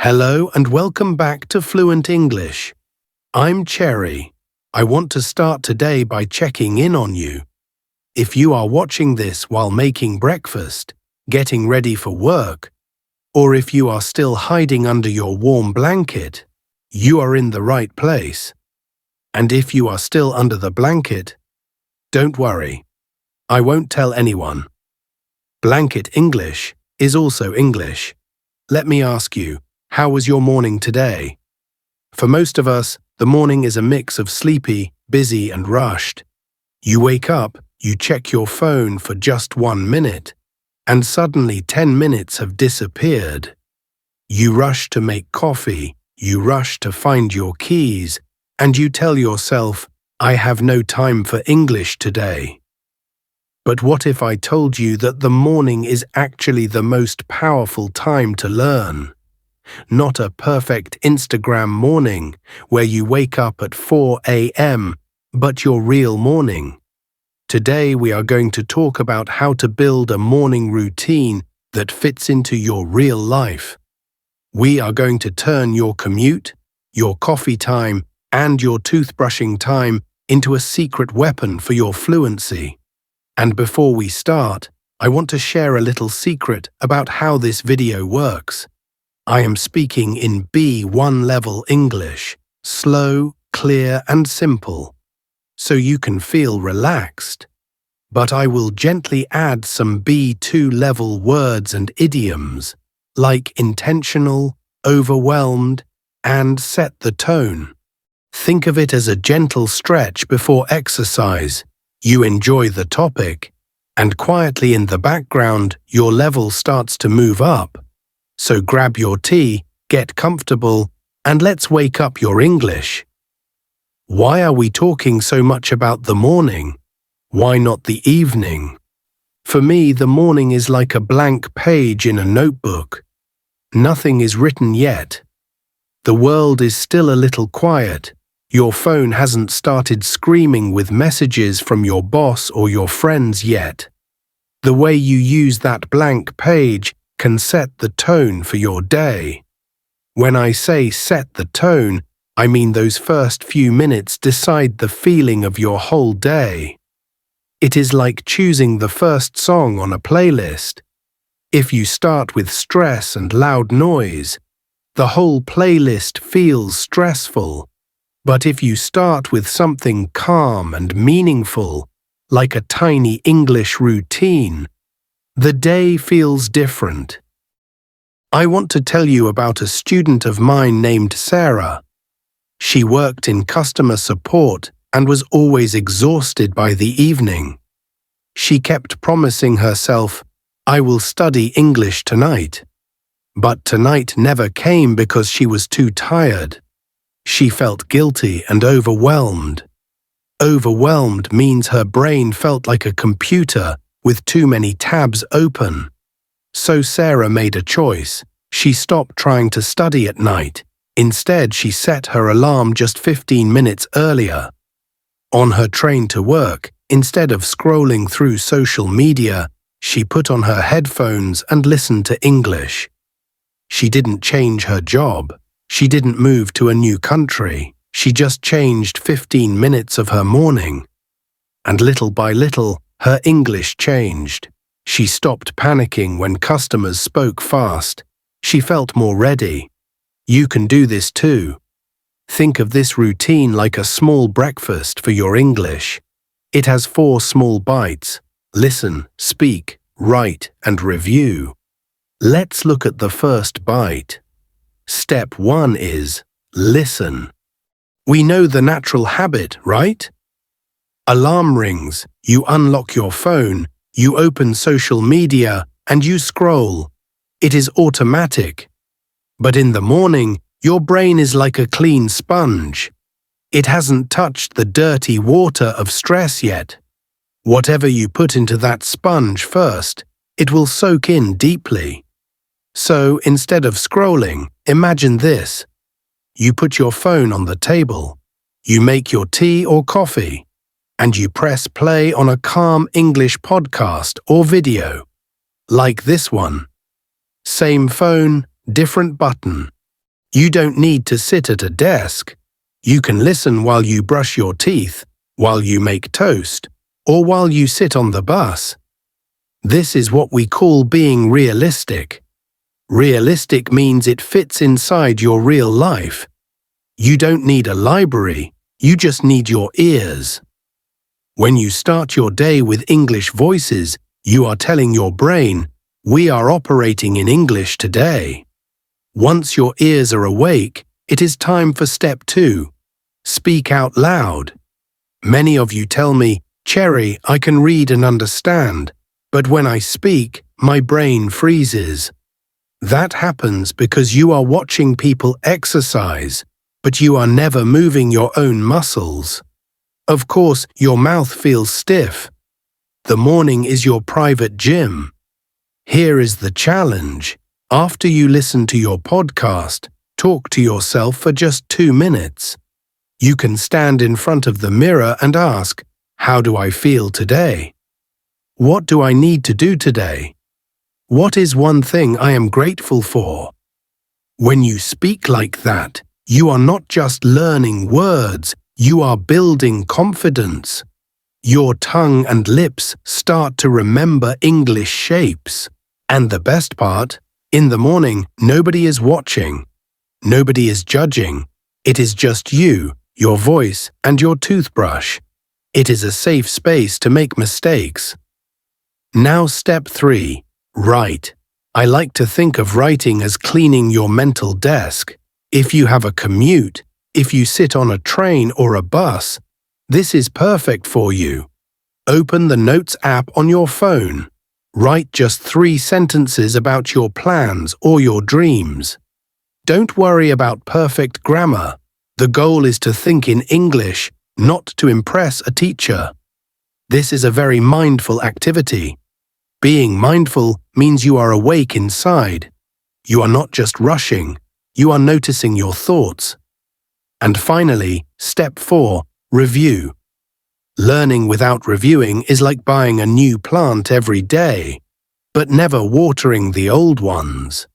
Hello and welcome back to Fluent English. I'm Cherry. I want to start today by checking in on you. If you are watching this while making breakfast, getting ready for work, or if you are still hiding under your warm blanket, you are in the right place. And if you are still under the blanket, don't worry. I won't tell anyone. Blanket English is also English. Let me ask you, how was your morning today? For most of us, the morning is a mix of sleepy, busy, and rushed. You wake up, you check your phone for just 1 minute, and suddenly 10 minutes have disappeared. You rush to make coffee, you rush to find your keys, and you tell yourself, I have no time for English today. But what if I told you that the morning is actually the most powerful time to learn? Not a perfect Instagram morning where you wake up at 4 a.m., but your real morning. Today we are going to talk about how to build a morning routine that fits into your real life. We are going to turn your commute, your coffee time, and your toothbrushing time into a secret weapon for your fluency. And before we start, I want to share a little secret about how this video works. I am speaking in B1 level English, slow, clear, and simple, so you can feel relaxed. But I will gently add some B2 level words and idioms, like intentional, overwhelmed, and set the tone. Think of it as a gentle stretch before exercise. You enjoy the topic, and quietly in the background, your level starts to move up. So grab your tea, get comfortable, and let's wake up your English. Why are we talking so much about the morning? Why not the evening? For me, the morning is like a blank page in a notebook. Nothing is written yet. The world is still a little quiet. Your phone hasn't started screaming with messages from your boss or your friends yet. The way you use that blank page can set the tone for your day. When I say set the tone, I mean those first few minutes decide the feeling of your whole day. It is like choosing the first song on a playlist. If you start with stress and loud noise, the whole playlist feels stressful. But if you start with something calm and meaningful, like a tiny English routine, the day feels different. I want to tell you about a student of mine named Sarah. She worked in customer support and was always exhausted by the evening. She kept promising herself, I will study English tonight. But tonight never came because she was too tired. She felt guilty and overwhelmed. Overwhelmed means her brain felt like a computer with too many tabs open. So Sarah made a choice. She stopped trying to study at night. Instead, she set her alarm just 15 minutes earlier. On her train to work, instead of scrolling through social media, she put on her headphones and listened to English. She didn't change her job. She didn't move to a new country. She just changed 15 minutes of her morning. And little by little, her English changed. She stopped panicking when customers spoke fast. She felt more ready. You can do this too. Think of this routine like a small breakfast for your English. It has 4 small bites: listen, speak, write, and review. Let's look at the first bite. Step 1 is listen. We know the natural habit, right? Alarm rings, you unlock your phone, you open social media, and you scroll. It is automatic. But in the morning, your brain is like a clean sponge. It hasn't touched the dirty water of stress yet. Whatever you put into that sponge first, it will soak in deeply. So instead of scrolling, imagine this. You put your phone on the table. You make your tea or coffee, and you press play on a calm English podcast or video, like this one. Same phone, different button. You don't need to sit at a desk. You can listen while you brush your teeth, while you make toast, or while you sit on the bus. This is what we call being realistic. Realistic means it fits inside your real life. You don't need a library, you just need your ears. When you start your day with English voices, you are telling your brain, "We are operating in English today." Once your ears are awake, it is time for step 2. Speak out loud. Many of you tell me, "Cherry, I can read and understand, but when I speak, my brain freezes." That happens because you are watching people exercise, but you are never moving your own muscles. Of course, your mouth feels stiff. The morning is your private gym. Here is the challenge. After you listen to your podcast, talk to yourself for just 2 minutes. You can stand in front of the mirror and ask, "How do I feel today? What do I need to do today? What is one thing I am grateful for?" When you speak like that, you are not just learning words, you are building confidence. Your tongue and lips start to remember English shapes. And the best part, in the morning, nobody is watching. Nobody is judging. It is just you, your voice, and your toothbrush. It is a safe space to make mistakes. Now step 3. Write. I like to think of writing as cleaning your mental desk. If you have a commute, if you sit on a train or a bus, this is perfect for you. Open the Notes app on your phone. Write just 3 sentences about your plans or your dreams. Don't worry about perfect grammar. The goal is to think in English, not to impress a teacher. This is a very mindful activity. Being mindful means you are awake inside. You are not just rushing, you are noticing your thoughts. And finally, step 4, review. Learning without reviewing is like buying a new plant every day, but never watering the old ones.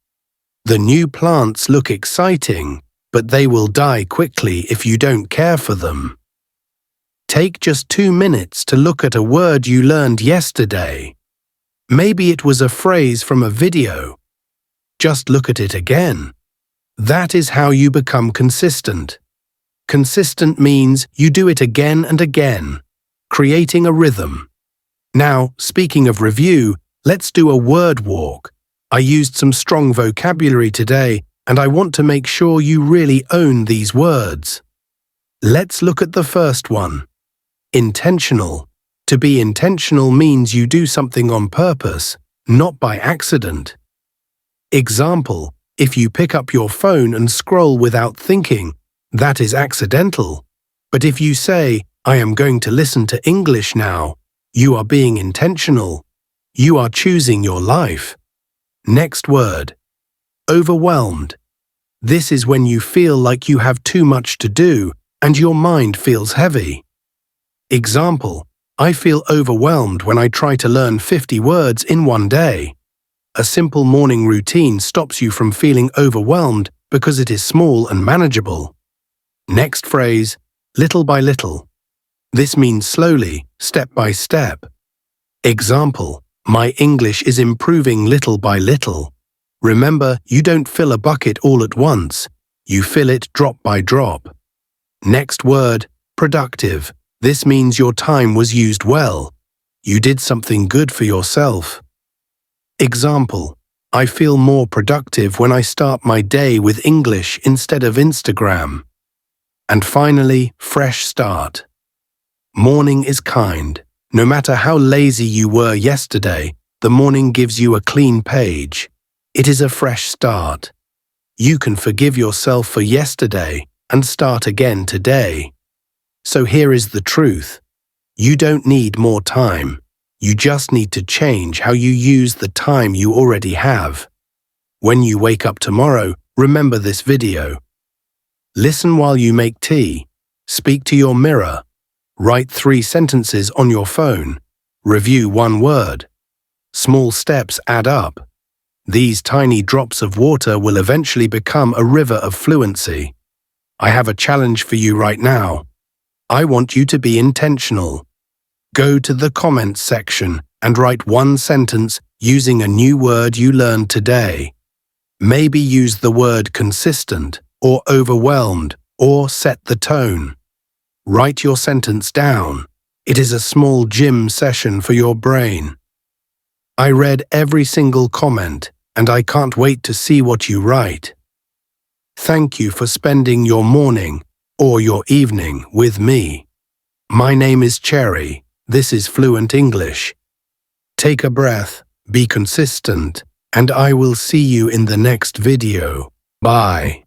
The new plants look exciting, but they will die quickly if you don't care for them. Take just 2 minutes to look at a word you learned yesterday. Maybe it was a phrase from a video. Just look at it again. That is how you become consistent. Consistent means you do it again and again, creating a rhythm. Now, speaking of review, let's do a word walk. I used some strong vocabulary today, and I want to make sure you really own these words. Let's look at the first one. Intentional. To be intentional means you do something on purpose, not by accident. Example, if you pick up your phone and scroll without thinking, that is accidental. But if you say, "I am going to listen to English now," you are being intentional. You are choosing your life. Next word. Overwhelmed. This is when you feel like you have too much to do and your mind feels heavy. Example, I feel overwhelmed when I try to learn 50 words in one day. A simple morning routine stops you from feeling overwhelmed because it is small and manageable. Next phrase, little by little. This means slowly, step by step. Example, my English is improving little by little. Remember, you don't fill a bucket all at once. You fill it drop by drop. Next word, productive. This means your time was used well. You did something good for yourself. Example, I feel more productive when I start my day with English instead of Instagram. And finally, fresh start. Morning is kind. No matter how lazy you were yesterday, the morning gives you a clean page. It is a fresh start. You can forgive yourself for yesterday and start again today. So here is the truth. You don't need more time. You just need to change how you use the time you already have. When you wake up tomorrow, remember this video. Listen while you make tea. Speak to your mirror. Write 3 sentences on your phone. Review 1 word. Small steps add up. These tiny drops of water will eventually become a river of fluency. I have a challenge for you right now. I want you to be intentional. Go to the comments section and write one sentence using a new word you learned today. Maybe use the word consistent or overwhelmed or set the tone. Write your sentence down. It is a small gym session for your brain. I read every single comment, and I can't wait to see what you write. Thank you for spending your morning or your evening with me. My name is Cherry. This is Fluent English. Take a breath, be consistent, and I will see you in the next video. Bye.